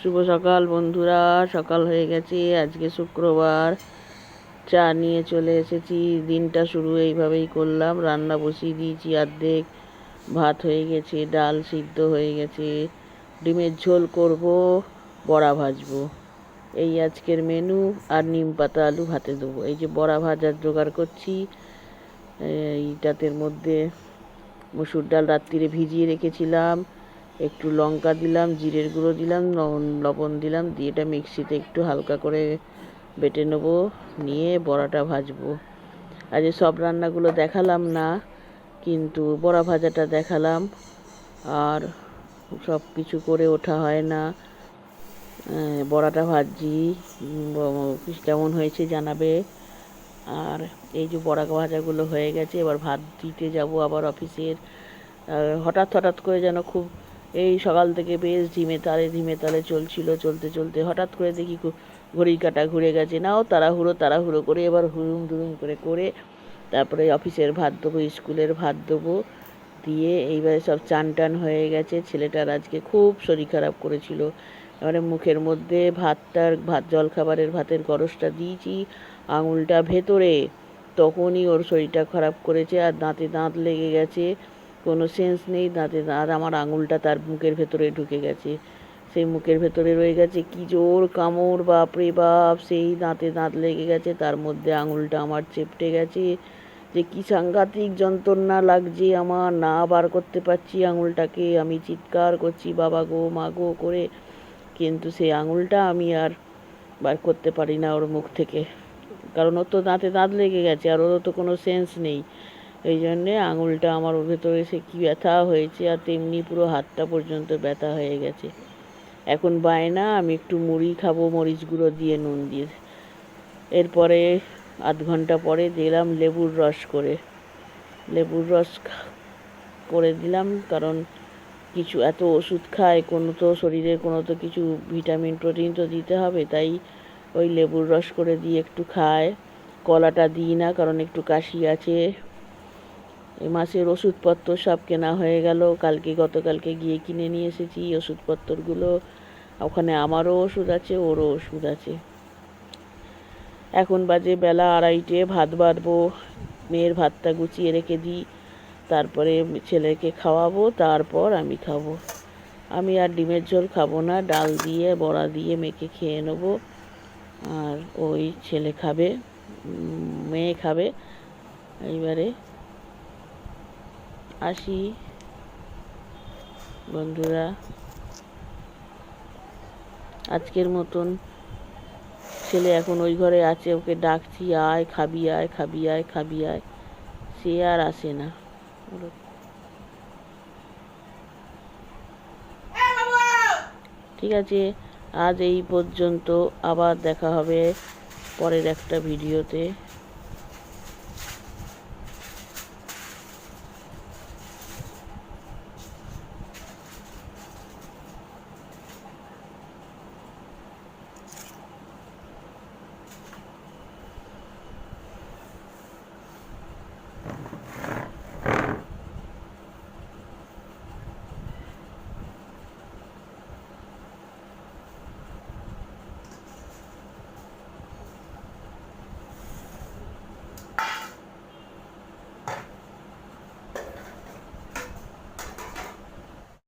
শুভ সকাল বন্ধুরা। সকাল হয়ে গেছে, আজকে শুক্রবার। চা নিয়ে চলে এসেছি। দিনটা শুরু এইভাবেই করলাম। রান্না বসিয়ে দিয়েছি অর্ধেক, ভাত হয়ে গেছে, ডাল সিদ্ধ হয়ে গেছে, ডিমের ঝোল করব, বড়া ভাজবো। এই আজকের মেনু। আর নিম পাতা আলু ভাতে দেবো। এই যে বড়া ভাজার জোগাড় করছি। এইটাতের মধ্যে মসুর ডাল রাত্রিরে ভিজিয়ে রেখেছিলাম, একটু লঙ্কা দিলাম, জিরের গুঁড়ো দিলাম, লবণ দিলাম, দিয়ে এটা মিক্সিতে একটু হালকা করে বেটে নেবো, নিয়ে বড়াটা ভাজবো। আজ সব রান্নাগুলো দেখালাম না, কিন্তু বড়া ভাজাটা দেখালাম। আর সব কিছু করে ওঠা হয় না। বড়াটা ভাজছি, কেমন হয়েছে জানাবে। আর এই যে বড়া ভাজাগুলো হয়ে গেছে, এবার ভাত দিতে যাব আবার অফিসের। হঠাৎ করে যেন খুব এই সকাল থেকে বেশ ধিমে তালে চলছিল। চলতে চলতে হঠাৎ করে দেখি ঘড়ির কাঁটা ঘুরে গেছে। নাও তাড়াহুড়ো করে এবার হুড়ুম দুরুম করে তারপরে অফিসের ভাত দেবো, স্কুলের ভাত দেবো। দিয়ে এইবারে সব চান টান হয়ে গেছে। ছেলেটার আজকে খুব শরীর খারাপ করেছিল। এবারে মুখের মধ্যে জলখাবারের ভাতের গরজটা দিয়েছি, আঙুলটা ভেতরে। তখনই ওর শরীরটা খারাপ করেছে, আর দাঁতে দাঁত লেগে গেছে। কোনো সেন্স নেই, দাঁতে দাঁত। আমার আঙুলটা তার মুখের ভেতরে ঢুকে গেছে। সেই মুখের ভেতরে রয়ে গেছে, কি জোর কামড়, বাপরে বাপ! সেই দাঁতে দাঁত লেগে গেছে, তার মধ্যে আঙুলটা আমার চেপটে গেছে। যে কি সাংঘাতিক যন্ত্রণা লাগছে আমার, না বার করতে পারছি আঙুলটাকে। আমি চিৎকার করছি বাবা গো মা গো করে, কিন্তু সেই আঙুলটা আমি আর বার করতে পারি না ওর মুখ থেকে। কারণ ওর তো দাঁতে দাঁত লেগে গেছে, আর ওরও তো কোনো সেন্স নেই। এই জন্যে আঙুলটা আমার ওর ভেতরে এসে কী ব্যথা হয়েছে, আর তেমনি পুরো হাতটা পর্যন্ত ব্যথা হয়ে গেছে। এখন বায়না আমি একটু মুড়ি খাবো মরিচ গুঁড়ো দিয়ে, নুন দিয়ে। এরপরে আধ ঘন্টা পরে দিলাম লেবুর রস করে দিলাম। কারণ কিছু এত ওষুধ খায়, কোনো তো শরীরে কোনো তো কিছু ভিটামিন প্রোটিন তো দিতে হবে, তাই ওই লেবুর রস করে দিয়ে একটু খায়। কলাটা দিই না, কারণ একটু কাশি আছে। এই মাসের ওষুধপত্র সব কেনা হয়ে গেল। গতকালকে গিয়ে কিনে নিয়ে এসেছি ওষুধপত্রগুলো। ওখানে আমারও ওষুধ আছে, ওরও ওষুধ আছে। এখন বাজে বেলা 2:30, ভাত বাড়বো। মেয়ের ভাতটা গুছিয়ে রেখে দিই, তারপরে ছেলেকে খাওয়াবো, তারপর আমি খাবো। আমি আর ডিমের ঝোল খাবো না, ডাল দিয়ে বড়া দিয়ে মেখে খেয়ে নেবো। আর ওই ছেলে খাবে, মেয়ে খাবে। এইবারে আসি বন্ধুরা, আজকের মতন। ছেলে এখন ওই ঘরে আছে, ওকে ডাকছি, আয় খাবি আয় খাবি আয় খাবি আয়, সে আর আসে না। ঠিক আছে, আজ এই পর্যন্ত। আবার দেখা হবে পরের একটা ভিডিওতে।